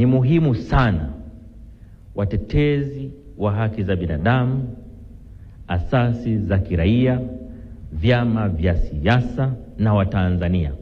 ni muhimu sana watetezi wa haki za binadamu, asasi za kiraia, vyama vya siasa na Watanzania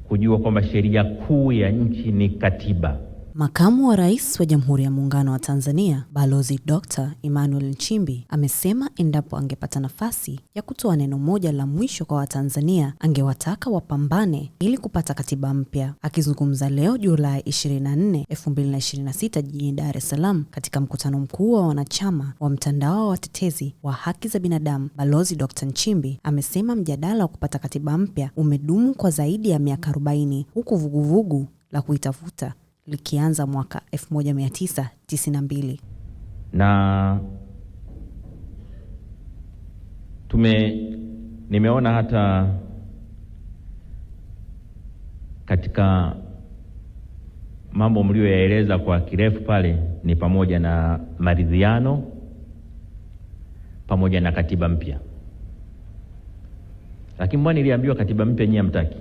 kujua kwamba sheria kuu ya nchi ni katiba. Makamu wa Rais wa Jamhuri ya Muungano wa Tanzania, Balozi Dr. Emmanuel Nchimbi, amesema endapo angepata nafasi ya kutoa neno moja la mwisho kwa Watanzania, angewataka wapambane ili kupata katiba mpya. Akizungumza leo Julai 24, 2026 jijini Dar es Salaam katika mkutano mkuu wa wanachama wa mtandao wa watetezi wa haki za binadamu, Balozi Dr. Nchimbi amesema mjadala wa kupata katiba mpya umedumu kwa zaidi ya miaka 40 huku vuguvugu la kuitafuta likianza mwaka 1992. Na nimeona hata katika mambo mlioyaeleza kwa kirefu pale ni pamoja na maridhiano pamoja na katiba mpya. Lakini mbona niliambiwa katiba mpya nyinyi hamtaki?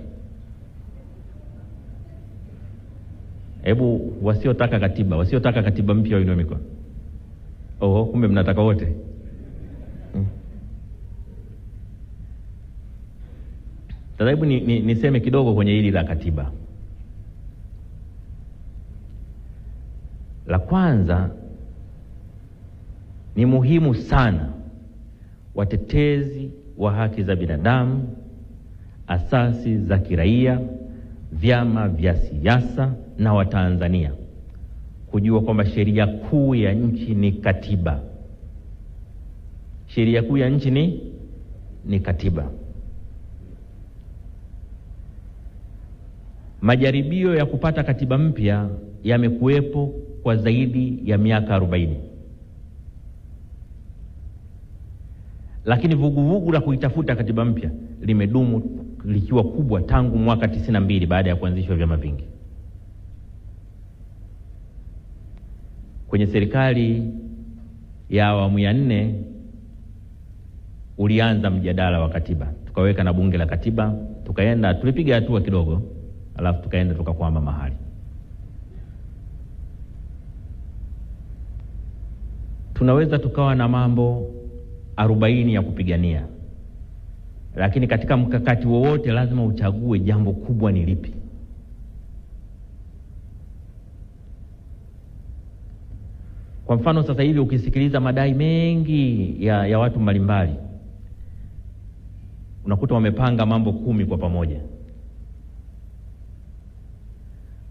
Hebu wasiotaka katiba mpya wainue mikono. Kumbe mnataka wote. Sasa hebu niseme kidogo kwenye hili la katiba. La kwanza, ni muhimu sana watetezi wa haki za binadamu, asasi za kiraia, vyama vya siasa na Watanzania kujua kwamba sheria kuu ya nchi ni katiba. Sheria kuu ya nchi ni katiba. Majaribio ya kupata katiba mpya yamekuwepo kwa zaidi ya miaka 40. Lakini vuguvugu la kuitafuta katiba mpya limedumu likiwa kubwa tangu mwaka 92 baada ya kuanzishwa vyama vingi. Kwenye serikali ya awamu ya 4 ulianza mjadala wa katiba. Tukaweka na bunge la katiba, tulipiga hatua kidogo, alafu tukaenda tukakwama mahali. Tunaweza tukawa na mambo 40 ya kupigania, lakini katika mkakati wowote lazima uchague jambo kubwa ni lipi. Kwa mfano sasa hivi ukisikiliza madai mengi ya watu mbalimbali, unakuta wamepanga mambo 10 kwa pamoja.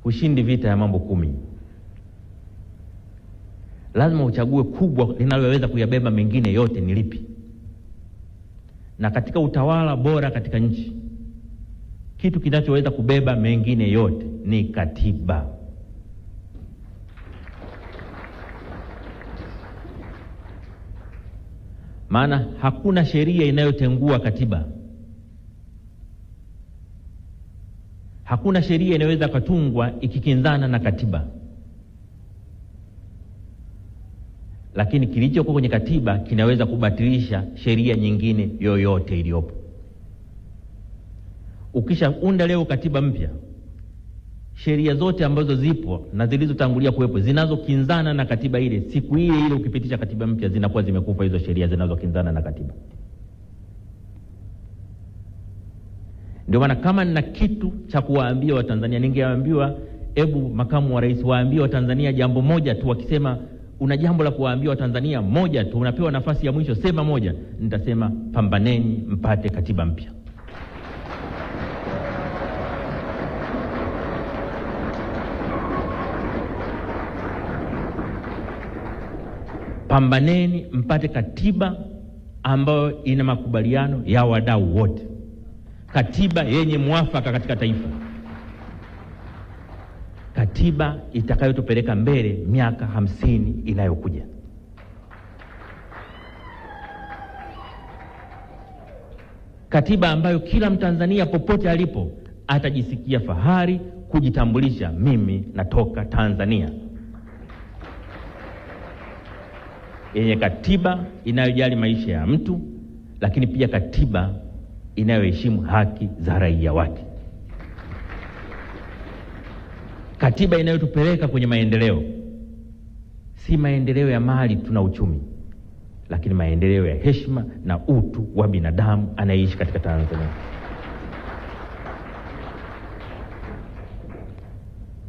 Ushindi vita ya mambo 10. Lazima uchague kubwa linaloweza kuyabeba mengine yote ni lipi. Na katika utawala bora katika nchi, kitu kinachoweza kubeba mengine yote ni katiba. Maana hakuna sheria inayotengua katiba. Hakuna sheria inaweza kutungwa ikikinzana na katiba. Lakini kilichokuwa kwenye katiba kinaweza kubatilisha sheria nyingine yoyote iliyopo. Ukishaunda leo katiba mpya, sheria zote ambazo zipo na zilizotangulia kuwepo zinazokinzana na katiba ile, siku ile ukipitisha katiba mpya zinakuwa zimekufa hizo sheria zinazokinzana na katiba. Ndio maana kama nina kitu cha kuwaambia Watanzania, ningewaambiwa hebu makamu wa rais waambie Watanzania jambo moja tu. Wakisema una jambo la kuwaambia Watanzania moja tu, unapewa nafasi ya mwisho, sema moja. Nitasema pambaneni mpate katiba mpya. Pambaneni mpate katiba ambayo ina makubaliano ya wadau wote. Katiba yenye mwafaka katika taifa. Katiba itakayotupeleka mbele miaka 50 inayokuja. Katiba ambayo kila Mtanzania popote alipo atajisikia fahari kujitambulisha, mimi natoka Tanzania. Yenye katiba inayojali maisha ya mtu, lakini pia katiba inayoheshimu haki za raia wake. Katiba inayotupeleka kwenye maendeleo si maendeleo ya mali tuna uchumi, lakini maendeleo ya heshima na utu wa binadamu anayeishi katika Tanzania.